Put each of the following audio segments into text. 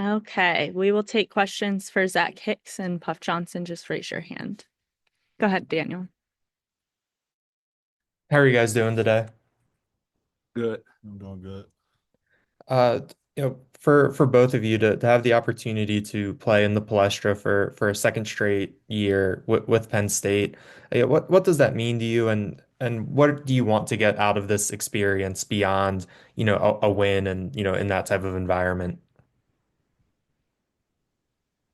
Okay, we will take questions for Zach Hicks and Puff Johnson. Just raise your hand. Go ahead, Daniel. How are you guys doing today? Good. I'm doing good. Uh, for both of you to have the opportunity to play in the Palestra for a second straight year with Penn State, what does that mean to you, and what do you want to get out of this experience beyond, a win and, in that type of environment?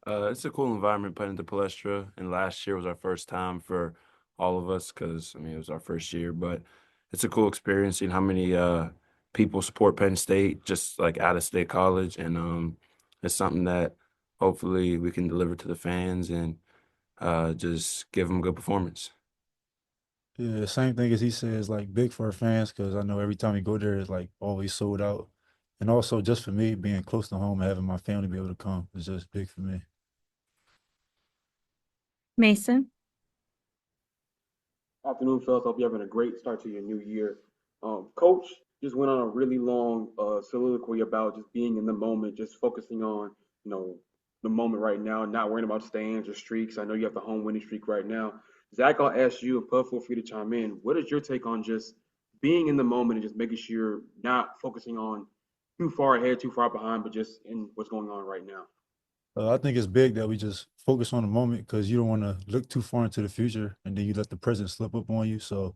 It's a cool environment playing at the Palestra, and last year was our first time for all of us because it was our first year. But it's a cool experience seeing how many people support Penn State, just like out of state college, and it's something that hopefully we can deliver to the fans and just give them a good performance. Yeah, same thing as he says, like big for our fans because I know every time we go there, it's like always sold out. And also just for me, being close to home and having my family be able to come is just big for me. Mason. Afternoon, fellas. Hope you're having a great start to your new year. Coach just went on a really long soliloquy about just being in the moment, just focusing on, you know, the moment right now, not worrying about stands or streaks. I know you have the home winning streak right now. Zach, I'll ask you, and Puff, feel free to chime in. What is your take on just being in the moment and just making sure you're not focusing on too far ahead, too far behind, but just in what's going on right now? I think it's big that we just focus on the moment because you don't want to look too far into the future and then you let the present slip up on you. So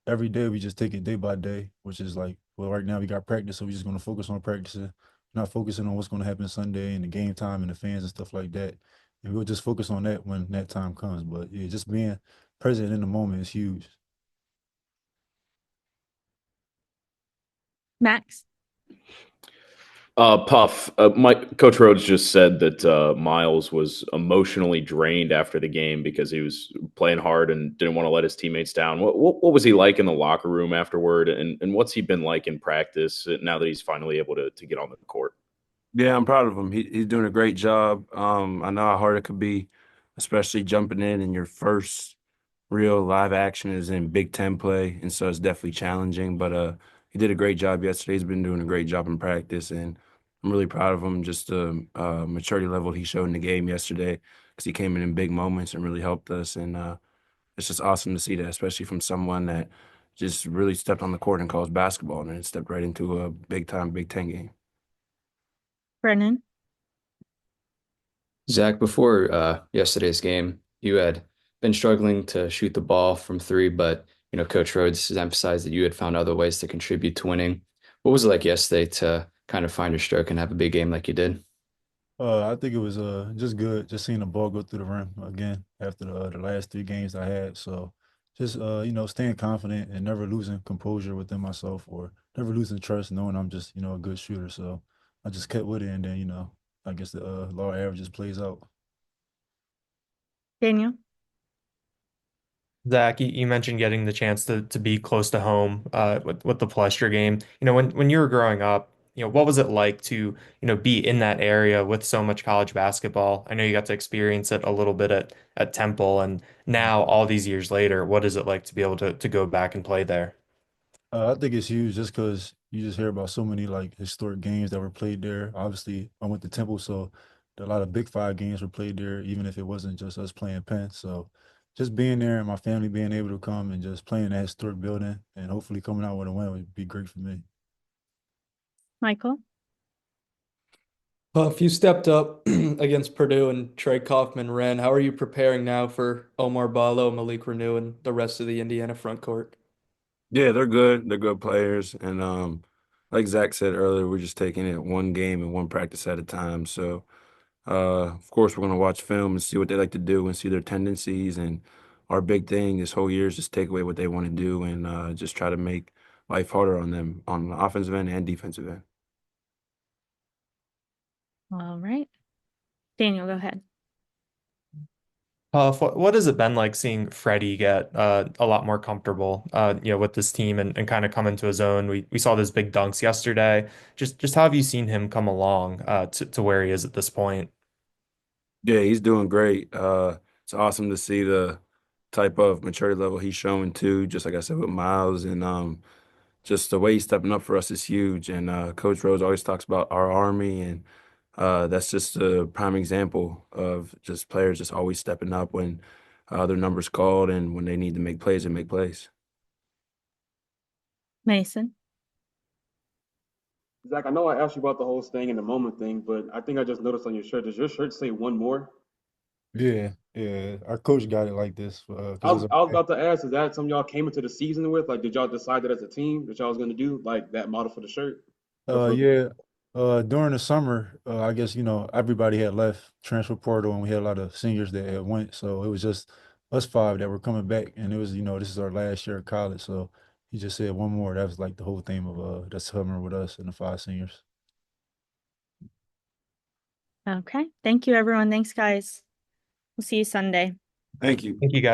every day we just take it day by day, which is like, well, right now we got practice, so we're just going to focus on practicing, not focusing on what's going to happen Sunday and the game time and the fans and stuff like that. And we'll just focus on that when that time comes. But yeah, just being present in the moment is huge. Max. Puff, Mike, Coach Rhodes just said that Miles was emotionally drained after the game because he was playing hard and didn't want to let his teammates down. What was he like in the locker room afterward, and what's he been like in practice now that he's finally able to get on the court? Yeah, I'm proud of him. He's doing a great job. I know how hard it could be, especially jumping in your first real live action is in Big Ten play, and so it's definitely challenging. But he did a great job yesterday. He's been doing a great job in practice, and I'm really proud of him. Just the maturity level he showed in the game yesterday, because he came in big moments and really helped us. And it's just awesome to see that, especially from someone that just really stepped on the court and calls basketball, and then stepped right into a big time Big Ten game. Brennan. Zach, before yesterday's game, you had been struggling to shoot the ball from three, but Coach Rhodes has emphasized that you had found other ways to contribute to winning. What was it like yesterday to kind of find your stroke and have a big game like you did? I think it was just good, just seeing the ball go through the rim again after the last three games I had. So just staying confident and never losing composure within myself or never losing trust, knowing I'm just a good shooter. So I just kept with it, and then I guess the law of averages plays out. Daniel. Zach, you mentioned getting the chance to be close to home with the Palestra game. When you were growing up, what was it like to, be in that area with so much college basketball? I know you got to experience it a little bit at Temple, and now all these years later, what is it like to be able to go back and play there? I think it's huge just because you just hear about so many like historic games that were played there. Obviously, I went to Temple, so a lot of Big Five games were played there, even if it wasn't just us playing Penn. So just being there and my family being able to come and just playing in that historic building and hopefully coming out with a win would be great for me. Michael. If you stepped up against Purdue and Trey Kaufman ran, how are you preparing now for Omar Ballo, Malik Renew, and the rest of the Indiana front court? Yeah, they're good. They're good players, and like Zach said earlier, we're just taking it one game and one practice at a time. So, of course, we're gonna watch film and see what they like to do and see their tendencies. And our big thing this whole year is just take away what they want to do and just try to make life harder on them on the offensive end and defensive end. All right. Daniel, go ahead. What has it been like seeing Freddie get a lot more comfortable, with this team and kind of come into his own? We saw those big dunks yesterday. Just how have you seen him come along to where he is at this point? Yeah, he's doing great. It's awesome to see the type of maturity level he's showing too. Just like I said with Miles, and just the way he's stepping up for us is huge. And Coach Rose always talks about our army, and that's just a prime example of just players just always stepping up when their numbers called and when they need to make plays and make plays. Mason. Zach, I know I asked you about the whole staying in the moment thing, but I think I just noticed on your shirt. Does your shirt say one more? Yeah, yeah. Our coach got it like this I because was, I was about to ask, is that something y'all came into the season with? Like, did y'all decide that as a team that y'all was gonna do like that model for the shirt? Or for yeah. During the summer, I guess everybody had left transfer portal, and we had a lot of seniors that had went, so it was just us five that were coming back, and it was this is our last year of college, so he just said one more. That was like the whole theme of the summer with us and the five seniors. Okay. Thank you, everyone. Thanks, guys. We'll see you Sunday. Thank you. Thank you, guys.